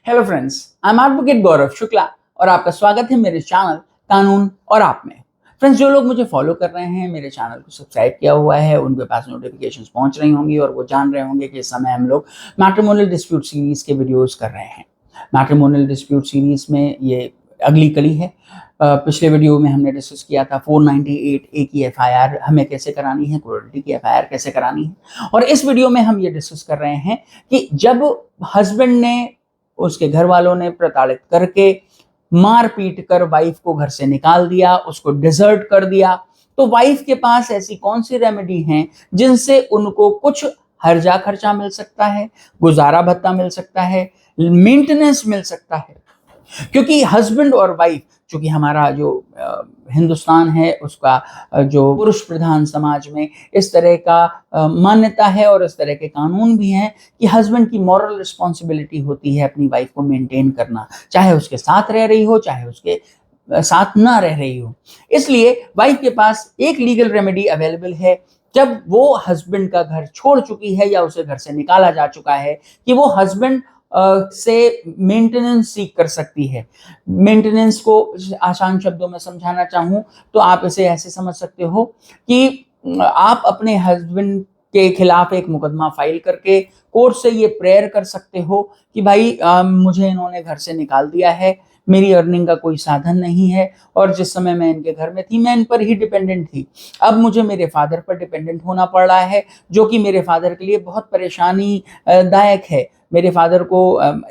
Hello friends, I am advocate Gaurav Shukla और आपका स्वागत है मेरे चैनल कानून और आप में। फ्रेंड्स, जो लोग मुझे फॉलो कर रहे हैं, मेरे चैनल को सब्सक्राइब किया हुआ है, उनके पास नोटिफिकेशंस पहुंच रही होंगी और वो जान रहे होंगे कि इस समय हम लोग मैट्रिमोनियल डिस्प्यूट सीरीज के वीडियोस कर रहे हैं। मैट्रिमोनियल डिस्प्यूट सीरीज में ये अगली कड़ी है। पिछले वीडियो में हमने डिस्कस किया था 498A की एफआईआर हमें कैसे करानी है, क्रुएल्टी की एफआईआर कैसे करानी है, और इस वीडियो में हम ये डिस्कस कर रहे हैं कि जब हस्बैंड ने, उसके घर वालों ने प्रताड़ित करके मार पीट कर वाइफ को घर से निकाल दिया, उसको डिजर्ट कर दिया, तो वाइफ के पास ऐसी कौन सी रेमेडी हैं जिनसे उनको कुछ हर्जा खर्चा मिल सकता है, गुजारा भत्ता मिल सकता है, मेंटेनेंस मिल सकता है। क्योंकि हस्बैंड और वाइफ, चूंकि हमारा जो हिंदुस्तान है उसका जो पुरुष प्रधान समाज में इस तरह का मान्यता है और इस तरह के कानून भी हैं कि हस्बैंड की मॉरल रिस्पॉन्सिबिलिटी होती है अपनी वाइफ को मेंटेन करना, चाहे उसके साथ रह रही हो, चाहे उसके साथ ना रह रही हो। इसलिए वाइफ के पास एक लीगल रेमेडी अवेलेबल है जब वो हस्बैंड का घर छोड़ चुकी है या उसे घर से निकाला जा चुका है, कि वो हस्बैंड से मेंटेनेंस सीख कर सकती है। मेंटेनेंस को आसान शब्दों में समझाना चाहूँ तो आप इसे ऐसे समझ सकते हो कि आप अपने हस्बैंड के खिलाफ एक मुकदमा फाइल करके कोर्ट से ये प्रेयर कर सकते हो कि भाई मुझे इन्होंने घर से निकाल दिया है, मेरी अर्निंग का कोई साधन नहीं है, और जिस समय मैं इनके घर में थी मैं इन पर ही डिपेंडेंट थी। अब मुझे मेरे फादर पर डिपेंडेंट होना पड़ रहा है, जो कि मेरे फादर के लिए बहुत परेशानी दायक है। मेरे फादर को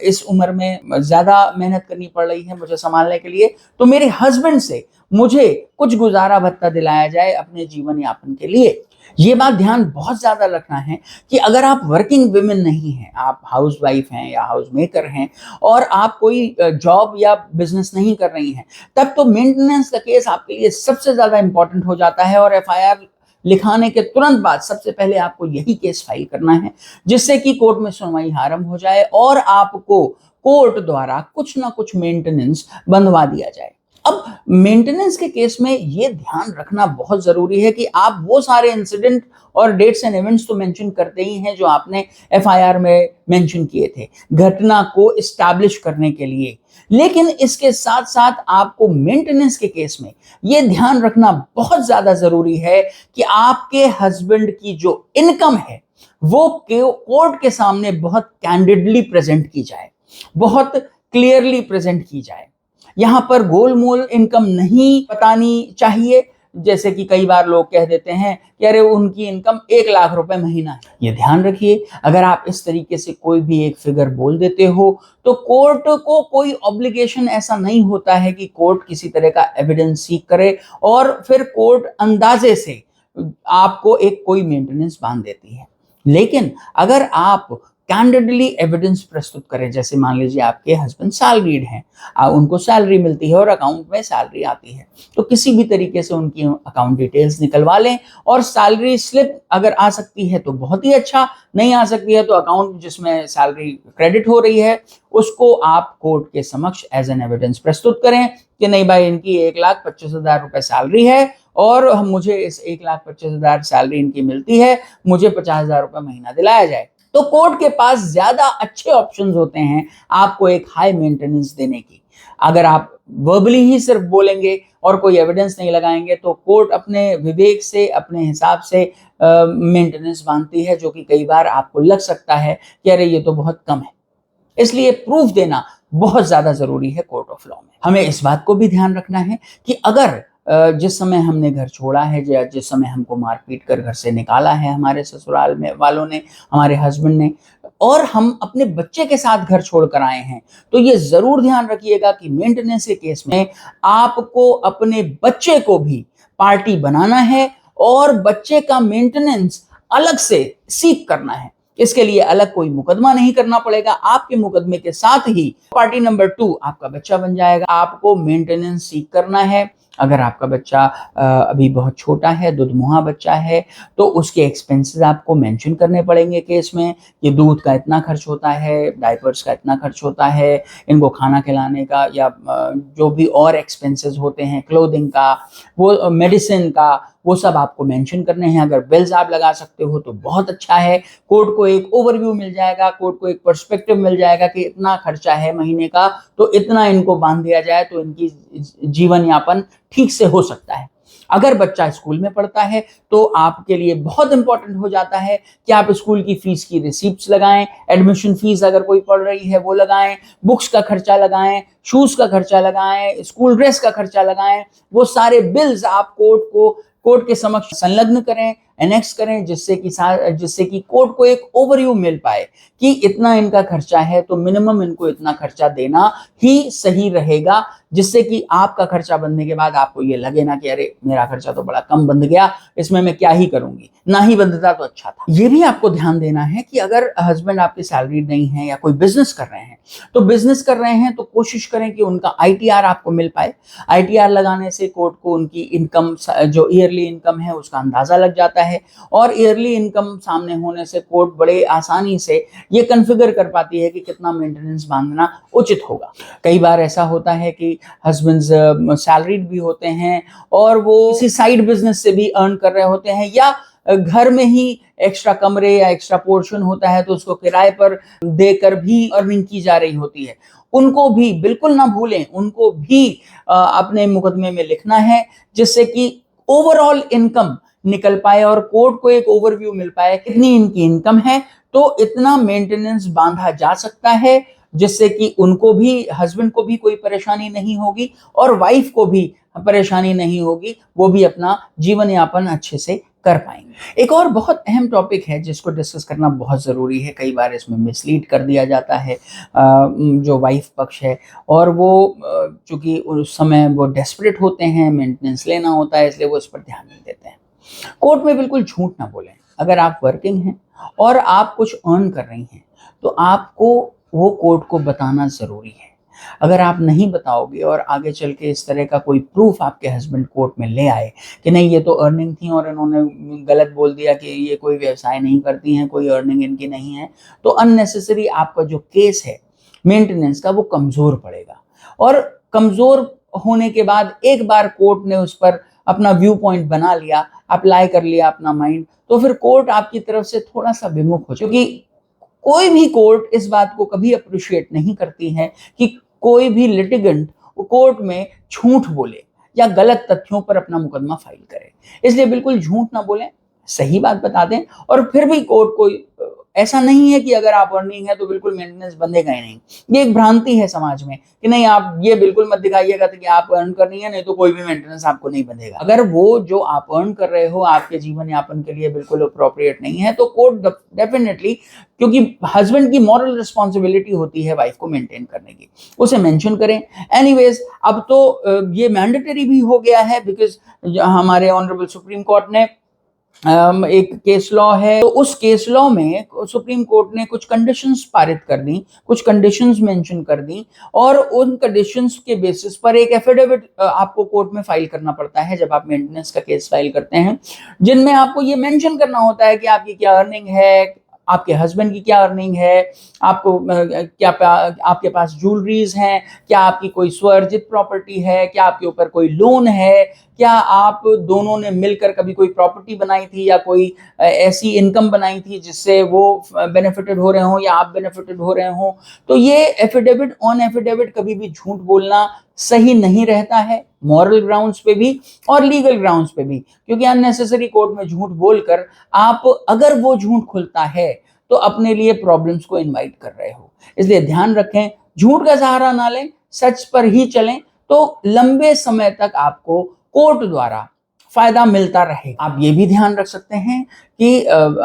इस उम्र में ज़्यादा मेहनत करनी पड़ रही है मुझे संभालने के लिए, तो मेरे हस्बैंड से मुझे कुछ गुजारा भत्ता दिलाया जाए अपने जीवन यापन के लिए। ये बात ध्यान बहुत ज़्यादा रखना है कि अगर आप वर्किंग विमेन नहीं हैं, आप हाउस वाइफ हैं या हाउस मेकर हैं और आप कोई जॉब या बिजनेस नहीं कर रही हैं, तब तो मेंटेनेंस का केस आपके लिए सबसे ज़्यादा इंपॉर्टेंट हो जाता है। और एफआईआर लिखाने के तुरंत बाद सबसे पहले आपको यही केस फाइल करना है, जिससे कि कोर्ट में सुनवाई आरंभ हो जाए और आपको कोर्ट द्वारा कुछ ना कुछ मेंटेनेंस बंधवा दिया जाए। अब मेंटेनेंस के केस में ये ध्यान रखना बहुत जरूरी है कि आप वो सारे इंसिडेंट और डेट्स एंड इवेंट्स तो मेंशन करते ही हैं जो आपने एफआईआर में मेंशन किए थे घटना को एस्टैब्लिश करने के लिए, लेकिन इसके साथ साथ आपको मेंटेनेंस के केस में ये ध्यान रखना बहुत ज्यादा जरूरी है कि आपके हस्बैंड की जो इनकम है वो कोर्ट के सामने बहुत कैंडिडली प्रेजेंट की जाए, बहुत क्लियरली प्रेजेंट की जाए। यहां पर गोलमोल इनकम नहीं बतानी चाहिए, जैसे कि कई बार लोग कह देते हैं कि अरे उनकी इनकम 1 लाख रुपए महीना है। ये ध्यान रखिए, अगर आप इस तरीके से कोई भी एक फिगर बोल देते हो तो कोर्ट को कोई ऑब्लिगेशन ऐसा नहीं होता है कि कोर्ट किसी तरह का एविडेंस सीख करे और फिर कोर्ट अंदाजे से आपको एक कोई मेंटेनेंस बांध देती है। लेकिन अगर आप कैंडिडली एविडेंस प्रस्तुत करें, जैसे मान लीजिए आपके हस्बैंड सैलरीड हैं, उनको सैलरी मिलती है और अकाउंट में सैलरी आती है, तो किसी भी तरीके से उनकी अकाउंट डिटेल्स निकलवा लें, और सैलरी स्लिप अगर आ सकती है तो बहुत ही अच्छा, नहीं आ सकती है तो अकाउंट जिसमें सैलरी क्रेडिट हो रही है उसको आप कोर्ट के समक्ष एज एन एविडेंस प्रस्तुत करें कि नहीं भाई, इनकी 1,25,000 रुपए सैलरी है और मुझे इस 1,25,000 सैलरी इनकी मिलती है, मुझे 50,000 रुपए महीना दिलाया जाए। तो कोर्ट के पास ज्यादा अच्छे ऑप्शंस होते हैं आपको एक हाई मेंटेनेंस देने की। अगर आप वर्बली ही सिर्फ बोलेंगे और कोई एविडेंस नहीं लगाएंगे तो कोर्ट अपने विवेक से, अपने हिसाब से मेंटेनेंस बांधती है, जो कि कई बार आपको लग सकता है कि अरे ये तो बहुत कम है। इसलिए प्रूफ देना बहुत ज्यादा जरूरी है कोर्ट ऑफ लॉ में। हमें इस बात को भी ध्यान रखना है कि अगर जिस समय हमने घर छोड़ा है या जिस समय हमको मारपीट कर घर से निकाला है हमारे ससुराल में वालों ने, हमारे हस्बैंड ने, और हम अपने बच्चे के साथ घर छोड़ कर आए हैं, तो ये जरूर ध्यान रखिएगा कि मेंटेनेंस के केस में आपको अपने बच्चे को भी पार्टी बनाना है और बच्चे का मेंटेनेंस अलग से सीख करना है। इसके लिए अलग कोई मुकदमा नहीं करना पड़ेगा, आपके मुकदमे के साथ ही पार्टी नंबर 2 आपका बच्चा बन जाएगा। आपको मेंटेनेंस सीख करना है। अगर आपका बच्चा अभी बहुत छोटा है, दुधमुहा बच्चा है, तो उसके एक्सपेंसेस आपको मेंशन करने पड़ेंगे केस में कि दूध का इतना खर्च होता है, डायपर्स का इतना खर्च होता है, इनको खाना खिलाने का या जो भी और एक्सपेंसेस होते हैं, क्लोथिंग का, वो मेडिसिन का, वो सब आपको मेंशन करने हैं। अगर बिल्स आप लगा सकते हो तो बहुत अच्छा है। कोर्ट को एक ओवरव्यू मिल जाएगा, कोर्ट को एक पर्सपेक्टिव मिल जाएगा कि इतना खर्चा है महीने का, तो इतना इनको बांध दिया जाए तो इनकी जीवन यापन ठीक से हो सकता है। अगर बच्चा स्कूल में पढ़ता है तो आपके लिए बहुत इंपॉर्टेंट हो जाता है कि आप स्कूल की फीस की रिसीप्ट्स लगाएं, एडमिशन फीस अगर कोई पढ़ रही है वो लगाएं, बुक्स का खर्चा लगाएं, शूज का खर्चा लगाएं, स्कूल ड्रेस का खर्चा लगाएं। वो सारे बिल्स आप कोर्ट के समक्ष संलग्न करें, एनेक्स करें, जिससे कि कोर्ट को एक ओवरव्यू मिल पाए कि इतना इनका खर्चा है तो मिनिमम इनको इतना खर्चा देना ही सही रहेगा, जिससे कि आपका खर्चा बनने के बाद आपको ये लगे ना कि अरे मेरा खर्चा तो बड़ा कम बंध गया, इसमें मैं क्या ही करूंगी, ना ही बंधता तो अच्छा था। ये भी आपको ध्यान देना है कि अगर हस्बैंड आपके सैलरीड नहीं है या कोई बिजनेस कर रहे हैं, तो बिजनेस कर रहे हैं तो कोशिश करें कि उनका ITR आपको मिल पाए। ITR लगाने से कोर्ट को उनकी इनकम, जो ईयरली इनकम है, उसका अंदाजा लग जाता है, और ईयरली इनकम सामने होने से कोर्ट बड़े आसानी से ये कन्फिगर कर पाती है कि कितना मेंटेनेंस बांधना उचित होगा। कई बार ऐसा होता है कि हस्बैंड्स सैलरीड भी होते हैं और वो किसी साइड बिजनेस से भी अर्न कर रहे होते हैं, या घर में ही एक्स्ट्रा कमरे या एक्स्ट्रा पोर्शन होता है तो उसको किराए पर देकर भी अर्निंग की जा रही होती है। उनको भी बिल्कुल ना भूलें, उनको भी अपने मुकदमे में लिखना है, जिससे कि ओवरऑल इनकम निकल पाए और कोर्ट को एक ओवरव्यू मिल पाए कितनी इनकी इनकम है, तो इतना मेंटेनेंस बांधा जा सकता है, जिससे कि उनको भी, हस्बैंड को भी कोई परेशानी नहीं होगी और वाइफ को भी परेशानी नहीं होगी, वो भी अपना जीवन यापन अच्छे से कर पाएंगे। एक और बहुत अहम टॉपिक है जिसको डिस्कस करना बहुत ज़रूरी है। कई बार इसमें मिसलीड कर दिया जाता है जो वाइफ पक्ष है, और वो चूंकि उस समय वो डेस्परेट होते हैं, मेंटेनेंस लेना होता है, इसलिए वो इस पर ध्यान नहीं देते हैं। कोर्ट में बिल्कुल झूठ ना बोलें। अगर आप वर्किंग हैं और आप कुछ अर्न कर रही हैं तो आपको वो कोर्ट को बताना ज़रूरी है। अगर आप नहीं बताओगे और आगे चल के इस तरह का कोई प्रूफ आपके हस्बैंड कोर्ट में ले आए कि नहीं ये तो अर्निंग थी और इन्होंने गलत बोल दिया कि ये कोई व्यवसाय नहीं करती हैं, कोई अर्निंग इनकी नहीं है, तो अननेसेसरी आपका जो केस है मेंटेनेंस का वो कमज़ोर पड़ेगा। और कमज़ोर होने के बाद एक बार कोर्ट ने उस पर अपना व्यू पॉइंट बना लिया, अप्लाई कर लिया अपना माइंड, तो फिर कोर्ट आपकी तरफ से थोड़ा सा विमुख हो, क्योंकि कोई भी कोर्ट इस बात को कभी अप्रिशिएट नहीं करती है कि कोई भी लिटिगेंट कोर्ट में झूठ बोले या गलत तथ्यों पर अपना मुकदमा फाइल करे। इसलिए बिल्कुल झूठ ना बोलें, सही बात बता दें। और फिर भी कोर्ट को ऐसा नहीं है कि अगर आप अर्निंग है तो बिल्कुल मेंटेनेंस बंधेगा ही नहीं। ये एक भ्रांति है समाज में कि नहीं आप ये बिल्कुल मत दिखाइएगा कि आप अर्न कर रही है, नहीं तो कोई भी मेंटेनेंस आपको नहीं बंधेगा। अगर वो जो आप अर्न कर रहे हो आपके जीवन यापन के लिए बिल्कुल अप्रोप्रिएट नहीं है तो कोर्ट डेफिनेटली, क्योंकि हस्बैंड की मॉरल रिस्पॉन्सिबिलिटी होती है वाइफ को मेंटेन करने की, उसे मेंशन करें। एनीवेज, अब तो ये मैंडेटरी भी हो गया है, बिकॉज हमारे ऑनरेबल सुप्रीम कोर्ट ने एक केस लॉ है, तो उस केस लॉ में सुप्रीम कोर्ट ने कुछ कंडीशंस पारित कर दी, कुछ कंडीशंस मेंशन कर दी, और उन कंडीशंस के बेसिस पर एक एफिडेविट आपको कोर्ट में फाइल करना पड़ता है जब आप मेंटेनेंस का केस फाइल करते हैं, जिनमें आपको ये मेंशन करना होता है कि आपकी क्या अर्निंग है, आपके हस्बैंड की क्या अर्निंग है, आपको क्या आपके पास ज्वेलरीज हैं, क्या आपकी कोई स्वअर्जित प्रॉपर्टी है, क्या आपके ऊपर कोई लोन है, क्या आप दोनों ने मिलकर कभी कोई प्रॉपर्टी बनाई थी या कोई ऐसी इनकम बनाई थी जिससे वो बेनिफिटेड हो रहे हों या आप बेनिफिटेड हो रहे हों। तो ये एफिडेविट ऑन एफिडेविट कभी भी झूठ बोलना सही नहीं रहता है, मॉरल ग्राउंड्स पे भी और लीगल ग्राउंड्स पे भी, क्योंकि अननेसेसरी कोर्ट में झूठ बोलकर आप, अगर वो झूठ खुलता है तो अपने लिए प्रॉब्लम्स को इनवाइट कर रहे हो। इसलिए ध्यान रखें, झूठ का सहारा ना लें, सच पर ही चलें, तो लंबे समय तक आपको कोर्ट द्वारा फायदा मिलता रहे। आप ये भी ध्यान रख सकते हैं कि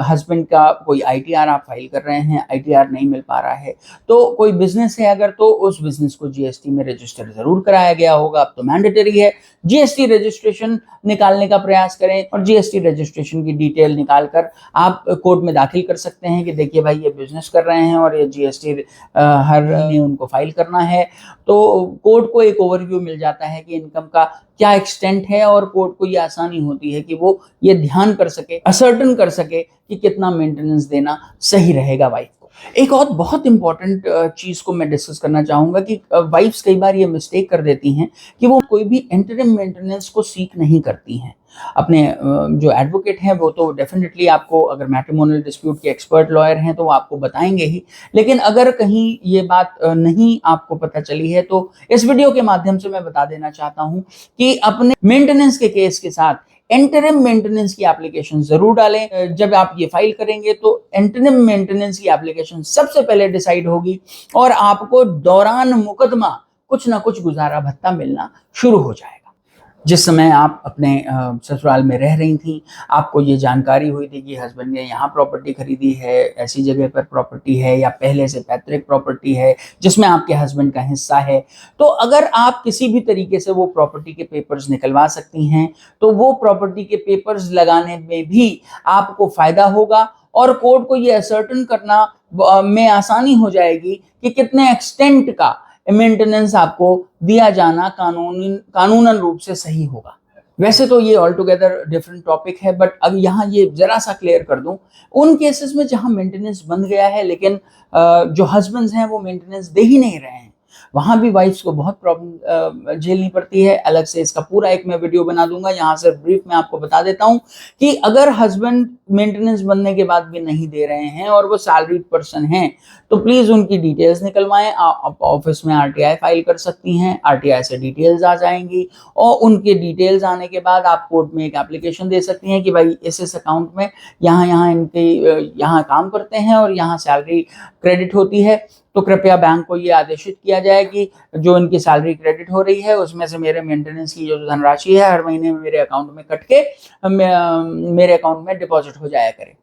हस्बैंड का कोई ITR आप फाइल कर रहे हैं, ITR नहीं मिल पा रहा है, तो कोई बिजनेस है अगर, तो उस बिजनेस को GST में रजिस्टर जरूर कराया गया होगा, अब तो मैंडेटरी है। GST रजिस्ट्रेशन निकालने का प्रयास करें और GST रजिस्ट्रेशन की डिटेल निकालकर आप कोर्ट में दाखिल कर सकते हैं कि देखिए भाई ये बिजनेस कर रहे हैं और ये GST हर महीने उनको फाइल करना है। तो कोर्ट को एक ओवरव्यू मिल जाता है कि इनकम का क्या एक्सटेंट है, और कोर्ट को ये आसानी होती है कि वो ये ध्यान कर सके, असर्टन कर सके कि कितना मेंटेनेंस देना सही रहेगा वाइफ को। एक और बहुत इंपॉर्टेंट चीज़ को मैं डिस्कस करना चाहूँगा कि वाइफ्स कई बार ये मिस्टेक कर देती हैं कि वो कोई भी इंटरिम मेंटेनेंस को सीक नहीं करती हैं। अपने जो एडवोकेट हैं वो तो डेफ़िनेटली आपको, अगर मैट्रिमोनियल डिस्प्यूट के एक्सपर्ट लॉयर हैं तो वो आपको बताएँगे ही। लेकिन अगर कहीं ये बात नहीं आपको पता चली है तो इस वीडियो के माध्यम से मैं बता देना चाहता हूँ कि अपने मेंटेनेंस के केस के साथ इंटरिम मेंटेनेंस की एप्लीकेशन जरूर डालें। जब आप ये फाइल करेंगे तो इंटरिम मेंटेनेंस की एप्लीकेशन सबसे पहले डिसाइड होगी और आपको दौरान मुकदमा कुछ ना कुछ गुजारा भत्ता मिलना शुरू हो जाएगा। जिस समय आप अपने ससुराल में रह रही थी, आपको ये जानकारी हुई थी कि हस्बैंड ने यहाँ प्रॉपर्टी खरीदी है, ऐसी जगह पर प्रॉपर्टी है, या पहले से पैतृक प्रॉपर्टी है जिसमें आपके हस्बैंड का हिस्सा है, तो अगर आप किसी भी तरीके से वो प्रॉपर्टी के पेपर्स निकलवा सकती हैं तो वो प्रॉपर्टी के पेपर्स लगाने में भी आपको फायदा होगा और कोर्ट को ये असर्टन करना में आसानी हो जाएगी कि कितने एक्सटेंट का मेंटेनेंस आपको दिया जाना कानूनन रूप से सही होगा। वैसे तो ये ऑल टुगेदर डिफरेंट टॉपिक है, बट अब यहाँ ये जरा सा क्लियर कर दूं, उन केसेस में जहां मेंटेनेंस बन गया है लेकिन जो हस्बैंड्स हैं वो मेंटेनेंस दे ही नहीं रहे हैं, वहां भी वाइफ्स को बहुत प्रॉब्लम झेलनी पड़ती है। अलग से इसका पूरा एक मैं वीडियो बना दूंगा, यहाँ से ब्रीफ में आपको बता देता हूँ कि अगर हस्बैंड मेंटेनेंस बनने के बाद भी नहीं दे रहे हैं और वो सैलरीड पर्सन हैं तो प्लीज उनकी डिटेल्स निकलवाएं। आप ऑफिस में आरटीआई फाइल कर सकती हैं, आरटीआई से डिटेल्स आ जाएंगी और उनके डिटेल्स आने के बाद आप कोर्ट में एक एप्लीकेशन दे सकती हैं कि भाई इस अकाउंट में यहाँ इनके यहाँ काम करते हैं और यहाँ सैलरी क्रेडिट होती है, तो कृपया बैंक को ये आदेशित किया जाए कि जो इनकी सैलरी क्रेडिट हो रही है उसमें से मेरे मेंटेनेंस की जो धनराशि है हर महीने में मेरे अकाउंट में कट के मेरे अकाउंट में डिपॉजिट हो जाया करे।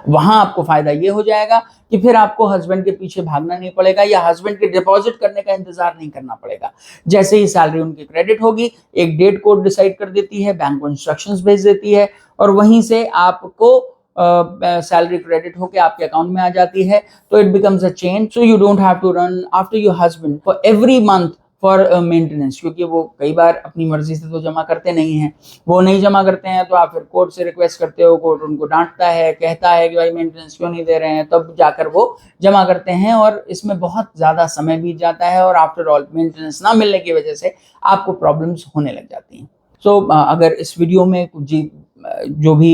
वहां आपको फायदा ये हो जाएगा कि फिर आपको हस्बैंड के पीछे भागना नहीं पड़ेगा या हस्बैंड के डिपॉजिट करने का इंतजार नहीं करना पड़ेगा। जैसे ही सैलरी उनकी क्रेडिट होगी, एक डेट कोड डिसाइड कर देती है, बैंक को इंस्ट्रक्शंस भेज देती है और वहीं से आपको सैलरी क्रेडिट होके आपके अकाउंट में आ जाती है। तो it becomes a chain, so you don't have to run after your husband for every month for maintenance, क्योंकि वो कई बार अपनी मर्जी से तो जमा करते नहीं हैं। वो नहीं जमा करते हैं तो आप फिर कोर्ट से रिक्वेस्ट करते हो, कोर्ट उनको डांटता है, कहता है कि भाई मेंटेनेंस क्यों नहीं दे रहे हैं, तब जाकर वो जमा करते हैं और इसमें बहुत ज़्यादा समय बीत जाता है और आफ्टर ऑल मेंटेनेंस ना मिलने की वजह से आपको प्रॉब्लम्स होने लग जाती हैं। सो अगर इस वीडियो में जो भी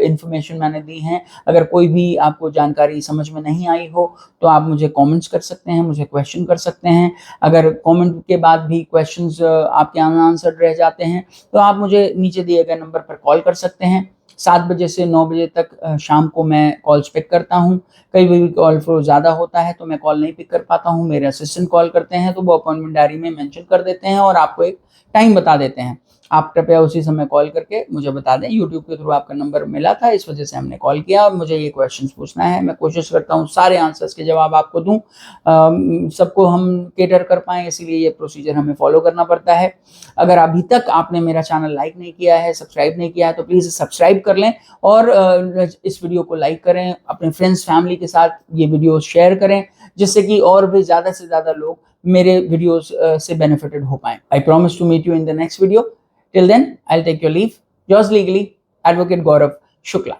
इंफॉर्मेशन मैंने दी है, अगर कोई भी आपको जानकारी समझ में नहीं आई हो तो आप मुझे कमेंट्स कर सकते हैं, मुझे क्वेश्चन कर सकते हैं। अगर कमेंट के बाद भी क्वेश्चंस आपके अनआंसर्ड रह जाते हैं तो आप मुझे नीचे दिए गए नंबर पर कॉल कर सकते हैं। 7 बजे से 9 बजे तक शाम को मैं कॉल्स पिक करता हूँ। कई भी कॉल फ्लो ज़्यादा होता है तो मैं कॉल नहीं पिक कर पाता हूँ, मेरे असिस्टेंट कॉल करते हैं तो वो अपॉइंटमेंट डायरी में मेंशन कर देते हैं और आपको एक टाइम बता देते हैं। आप कृपया उसी समय कॉल करके मुझे बता दें। यूट्यूब के थ्रू आपका नंबर मिला था, इस वजह से हमने कॉल किया और मुझे ये क्वेश्चंस पूछना है। मैं कोशिश करता हूँ सारे आंसर्स के जवाब आपको दूं, सबको हम केटर कर पाएँ, इसीलिए ये प्रोसीजर हमें फॉलो करना पड़ता है। अगर अभी तक आपने मेरा चैनल लाइक नहीं किया है, सब्सक्राइब नहीं किया है तो प्लीज़ सब्सक्राइब कर लें और इस वीडियो को लाइक करें, अपने फ्रेंड्स फैमिली के साथ ये वीडियो शेयर करें जिससे कि और भी ज़्यादा से ज़्यादा लोग मेरे वीडियोस से बेनिफिटेड हो पाएं। I promise to meet you in the next video. Till then, I'll take your leave. Yours legally, Advocate Gaurav Shukla.